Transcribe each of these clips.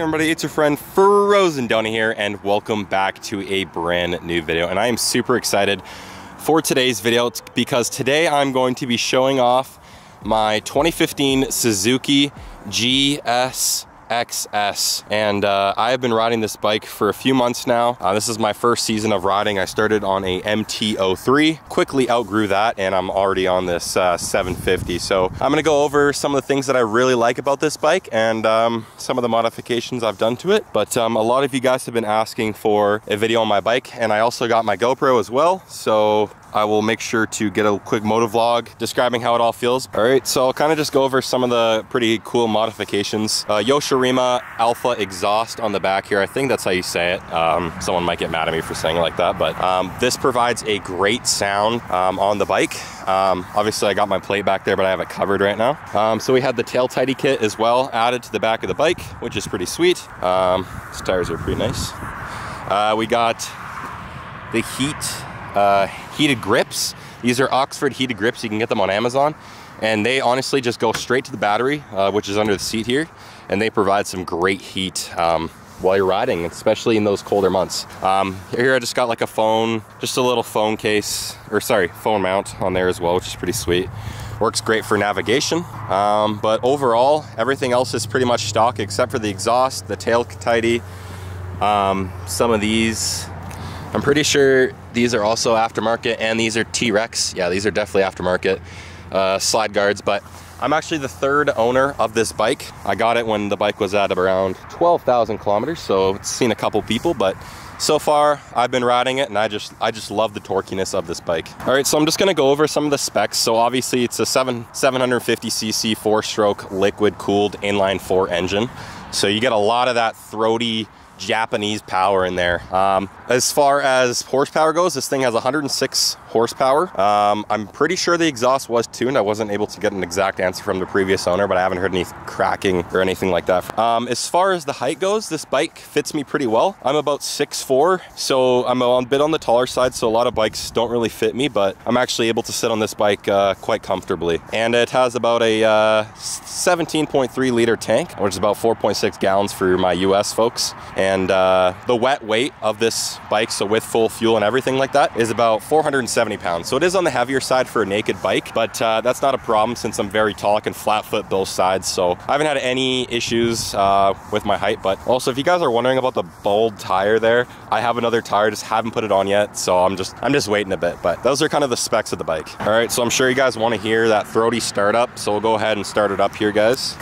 everybody, it's your friend Frozen Donny here, and welcome back to a brand new video. And I am super excited for today's video because today I'm going to be showing off my 2015 Suzuki GSXS. And I have been riding this bike for a few months now. This is my first season of riding. I started on a MT-03, quickly outgrew that, and I'm already on this 750. So I'm gonna go over some of the things that I really like about this bike and some of the modifications I've done to it. But a lot of you guys have been asking for a video on my bike, and I also got my GoPro as well. So I will make sure to get a quick moto vlog describing how it all feels. All right, so I'll kind of just go over some of the pretty cool modifications. Yoshirima Alpha exhaust on the back here. I think that's how you say it. Someone might get mad at me for saying it like that, but this provides a great sound on the bike. Obviously I got my plate back there, but I have it covered right now. So we had the tail tidy kit as well added to the back of the bike, which is pretty sweet. These tires are pretty nice. We got the heated grips. These are Oxford heated grips. You can get them on Amazon, and they honestly just go straight to the battery, which is under the seat here, and they provide some great heat while you're riding, especially in those colder months. Here I just got like a phone, just a little phone case, or sorry, phone mount on there as well, which is pretty sweet. Works great for navigation, but overall everything else is pretty much stock except for the exhaust, the tail tidy. Some of these, I'm pretty sure these are also aftermarket, and these are T-Rex. Yeah, these are definitely aftermarket slide guards, but I'm actually the third owner of this bike. I got it when the bike was at around 12,000 kilometers, so it's seen a couple people, but so far I've been riding it, and I just love the torquiness of this bike. All right, so I'm just gonna go over some of the specs. So obviously it's a 750cc 4-stroke liquid cooled inline 4 engine. So you get a lot of that throaty Japanese power in there. As far as horsepower goes, this thing has 106 horsepower. I'm pretty sure the exhaust was tuned. I wasn't able to get an exact answer from the previous owner, but I haven't heard any cracking or anything like that. As far as the height goes, this bike fits me pretty well. I'm about 6'4", so I'm a bit on the taller side, so a lot of bikes don't really fit me, but I'm actually able to sit on this bike quite comfortably. And it has about a 17.3 liter tank, which is about 4.6 gallons for my US folks. And the wet weight of this bike, so with full fuel and everything like that, is about 470 pounds. So it is on the heavier side for a naked bike, but that's not a problem since I'm very tall. I can flat foot both sides, so I haven't had any issues with my height. But also, if you guys are wondering about the bold tire there, I have another tire, just haven't put it on yet, so I'm just waiting a bit. But those are kind of the specs of the bike. All right, so I'm sure you guys want to hear that throaty startup, so we'll go ahead and start it up here, guys.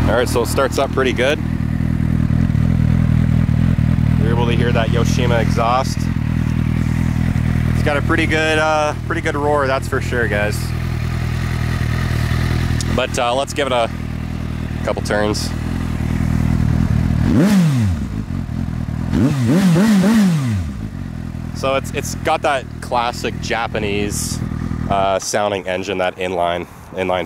All right, so it starts up pretty good. You're able to hear that Yoshima exhaust. It's got a pretty good roar, that's for sure, guys. But let's give it a couple turns. So it's got that classic Japanese sounding engine, that inline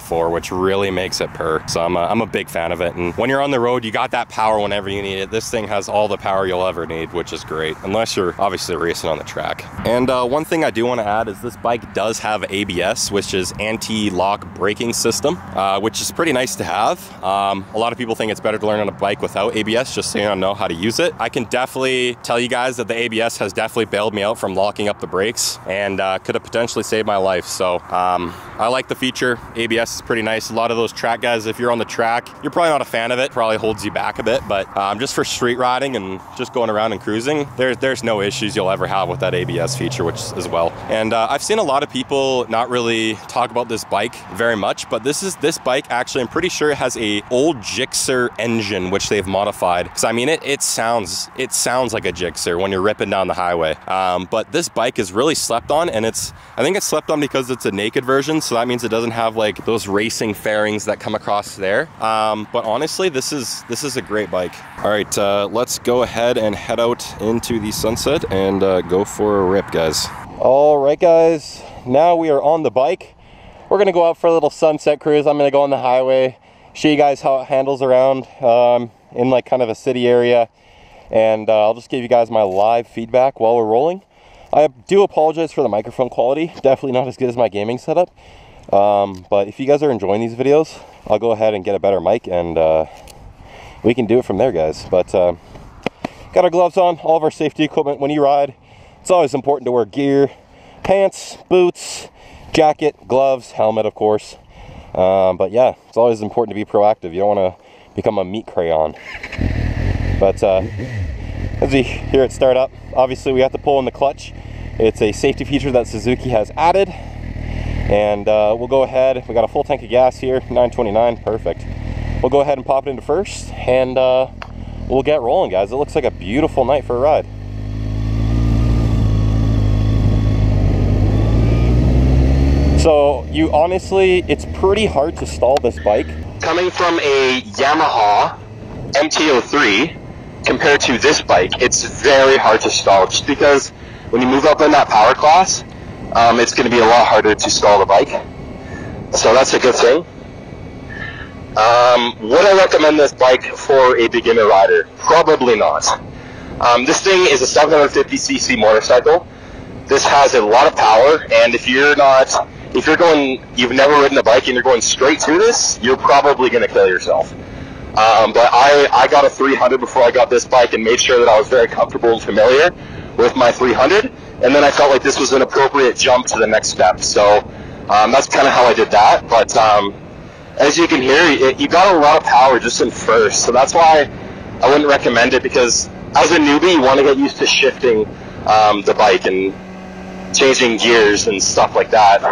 4, which really makes it purr. So I'm a big fan of it. And when you're on the road, you got that power whenever you need it. This thing has all the power you'll ever need, which is great, unless you're obviously racing on the track. And one thing I do want to add is this bike does have ABS, which is anti-lock braking system, which is pretty nice to have. A lot of people think it's better to learn on a bike without ABS, just so you don't know how to use it. I can definitely tell you guys that the ABS has definitely bailed me out from locking up the brakes, and could have potentially saved my life. So I like the feature. ABS is pretty nice. A lot of those track guys, if you're on the track, you're probably not a fan of it. Probably holds you back a bit, but just for street riding and just going around and cruising, there's no issues you'll ever have with that ABS feature, which as well. And I've seen a lot of people not really talk about this bike very much, but this bike actually, I'm pretty sure it has a old Gixxer engine, which they've modified. Because I mean, it sounds like a Gixxer when you're ripping down the highway. But this bike is really slept on, and I think it's slept on because it's a naked version, so that means it doesn't have like those racing fairings that come across there. But honestly, this is a great bike. All right, let's go ahead and head out into the sunset and go for a rip, guys. All right, guys, now we are on the bike. We're gonna go out for a little sunset cruise. I'm gonna go on the highway, show you guys how it handles around in like kind of a city area, and I'll just give you guys my live feedback while we're rolling. I do apologize for the microphone quality, definitely not as good as my gaming setup, But if you guys are enjoying these videos, I'll go ahead and get a better mic, and we can do it from there, guys. But got our gloves on, all of our safety equipment. When you ride, it's always important to wear gear, pants, boots, jacket, gloves, helmet, of course. But yeah, it's always important to be proactive. You don't want to become a meat crayon. But as you hear it start up, obviously we have to pull in the clutch. It's a safety feature that Suzuki has added. And we'll go ahead, we got a full tank of gas here, 929, perfect. We'll go ahead and pop it into first, and we'll get rolling, guys. It looks like a beautiful night for a ride. So you honestly, it's pretty hard to stall this bike. Coming from a Yamaha MT-03 compared to this bike, it's very hard to stall, just because when you move up in that power class, it's going to be a lot harder to stall the bike. So that's a good thing. Would I recommend this bike for a beginner rider? Probably not. This thing is a 750cc motorcycle. This has a lot of power, and if you've never ridden a bike and you're going straight to this, you're probably going to kill yourself. But I got a 300 before I got this bike and made sure that I was very comfortable and familiar with my 300, and then I felt like this was an appropriate jump to the next step. So that's kind of how I did that. But as you can hear, you got a lot of power just in first, so that's why I wouldn't recommend it, because as a newbie, you want to get used to shifting the bike and changing gears and stuff like that.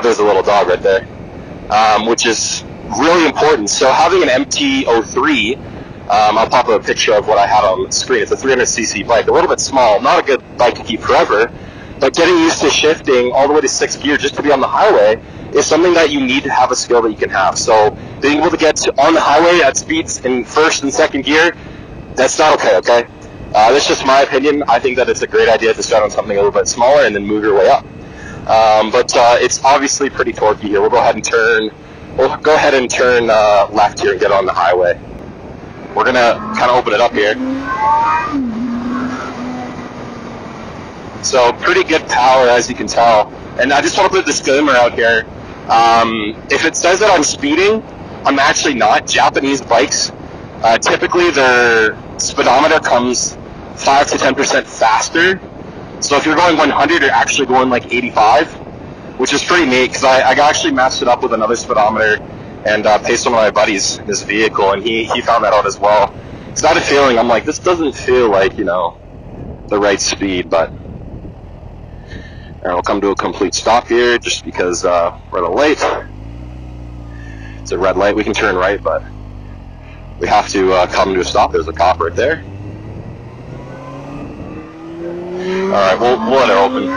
There's a little dog right there, which is really important. So having an MT-03, I'll pop up a picture of what I had on the screen. It's a 300cc bike, a little bit small, not a good bike to keep forever, but getting used to shifting all the way to 6th gear just to be on the highway is something that you need to have a skill that you can have. So being able to get on the highway at speeds in 1st and 2nd gear, that's not okay? That's just my opinion. I think that it's a great idea to start on something a little bit smaller and then move your way up. But it's obviously pretty torquey here. We'll go ahead and turn left here and get on the highway. We're gonna kind of open it up here. So pretty good power, as you can tell. And I just want to put a disclaimer out here. If it says that I'm speeding, I'm actually not. Japanese bikes, typically their speedometer comes 5 to 10% faster. So if you're going 100, you're actually going like 85, which is pretty neat, because I actually matched it up with another speedometer and paced one of my buddies in his vehicle, and he found that out as well. So I had a feeling, I'm like, this doesn't feel like, you know, the right speed, but we'll come to a complete stop here just because we're at a light. It's a red light. We can turn right, but we have to come to a stop. There's a cop right there. Alright, we'll let it open.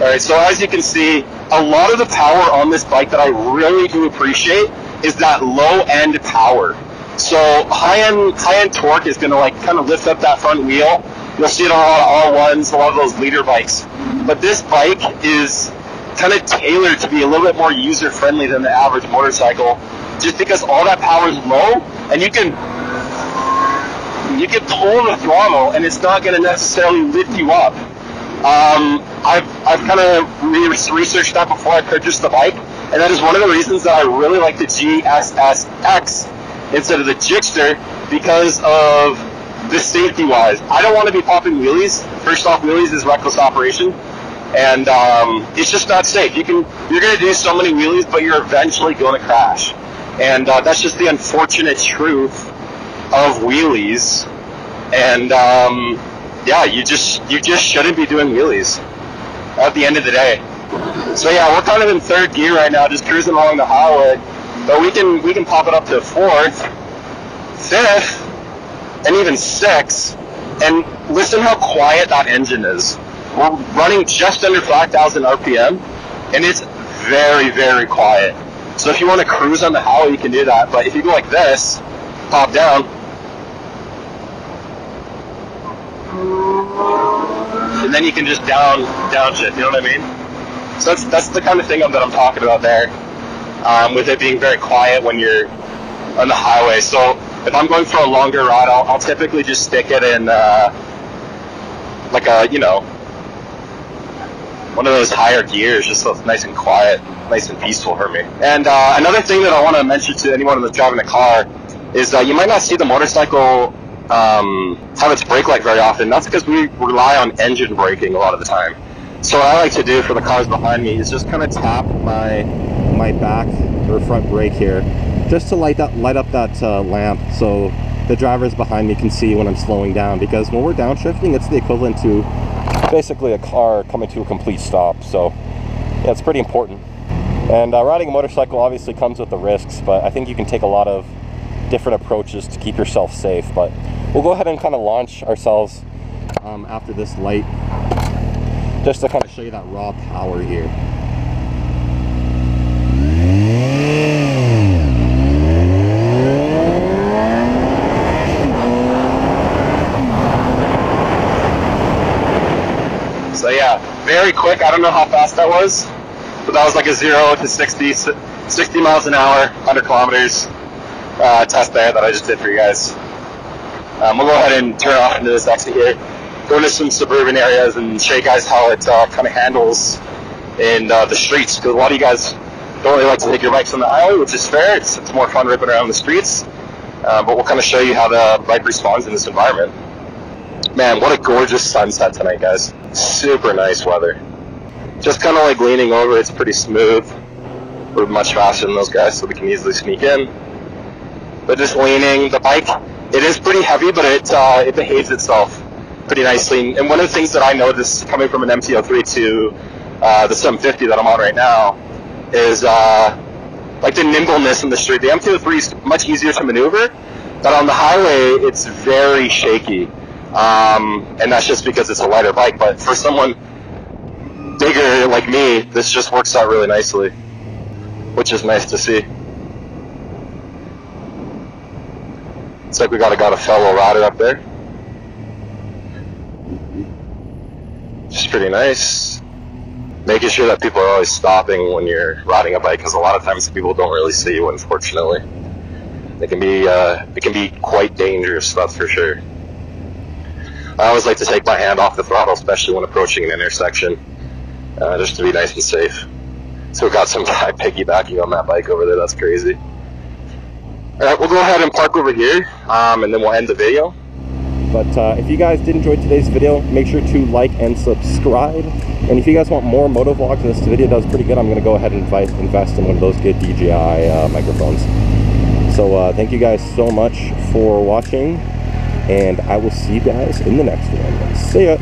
Alright, so as you can see, a lot of the power on this bike that I really do appreciate is that low-end power. So high-end torque is going to like kind of lift up that front wheel. You'll see it on a lot of R1s, a lot of those leader bikes. But this bike is kind of tailored to be a little bit more user-friendly than the average motorcycle, just because all that power is low, and you can pull the throttle, and it's not going to necessarily lift you up. I've kind of researched that before I purchased the bike, and that is one of the reasons that I really like the GSXS instead of the Gixxer, because of the safety-wise. I don't want to be popping wheelies. First off, wheelies is reckless operation, and it's just not safe. You're going to do so many wheelies, but you're eventually going to crash. And that's just the unfortunate truth of wheelies. And yeah, you just shouldn't be doing wheelies at the end of the day. So yeah, we're kind of in 3rd gear right now, just cruising along the highway. But we can pop it up to 4th, 5th, and even 6th. And listen how quiet that engine is. We're running just under 5,000 RPM, and it's very, very quiet. So if you want to cruise on the highway, you can do that. But if you go like this, pop down, and then you can just downshift, you know what I mean? So that's the kind of thing that I'm talking about there, with it being very quiet when you're on the highway. So if I'm going for a longer ride, I'll typically just stick it in like a, you know, one of those higher gears, just so it's nice and quiet, nice and peaceful for me. And another thing that I want to mention to anyone that's driving a car is you might not see the motorcycle have its brake light very often. That's because we rely on engine braking a lot of the time. So what I like to do for the cars behind me is just kind of tap my back or front brake here, just to light up that lamp, so the drivers behind me can see when I'm slowing down, because when we're downshifting, it's the equivalent to basically a car coming to a complete stop. So yeah, it's pretty important. And riding a motorcycle obviously comes with the risks, but I think you can take a lot of different approaches to keep yourself safe. But we'll go ahead and kind of launch ourselves after this light, just to kind of show you that raw power here. So yeah, very quick. I don't know how fast that was, but that was like a 0 to 60 miles an hour, 100 kilometers test there that I just did for you guys. We'll go ahead and turn off into this exit here, go into some suburban areas and show you guys how it kind of handles in the streets, because a lot of you guys don't really like to take your bikes on the highway, which is fair. It's more fun ripping around the streets, but we'll kind of show you how the bike responds in this environment. Man, what a gorgeous sunset tonight, guys. Super nice weather. Just kind of like leaning over, it's pretty smooth. We're much faster than those guys, so we can easily sneak in. But just leaning, the bike, it is pretty heavy, but it behaves itself pretty nicely. And one of the things that I noticed coming from an MT-03 to the 750 that I'm on right now is like the nimbleness in the street. The MT-03 is much easier to maneuver, but on the highway, it's very shaky. And that's just because it's a lighter bike, but for someone bigger like me, this just works out really nicely, which is nice to see. It's like we got a fellow rider up there. Just pretty nice. Making sure that people are always stopping when you're riding a bike, because a lot of times people don't really see you, unfortunately. It can be quite dangerous, that's for sure. I always like to take my hand off the throttle, especially when approaching an intersection, just to be nice and safe. So we've got some guy piggybacking on that bike over there. That's crazy. All right, we'll go ahead and park over here, and then we'll end the video. But if you guys did enjoy today's video, make sure to like and subscribe. And if you guys want more moto vlogs, this video does pretty good. I'm going to go ahead and invest in one of those good DJI microphones. So thank you guys so much for watching, and I will see you guys in the next one. See ya.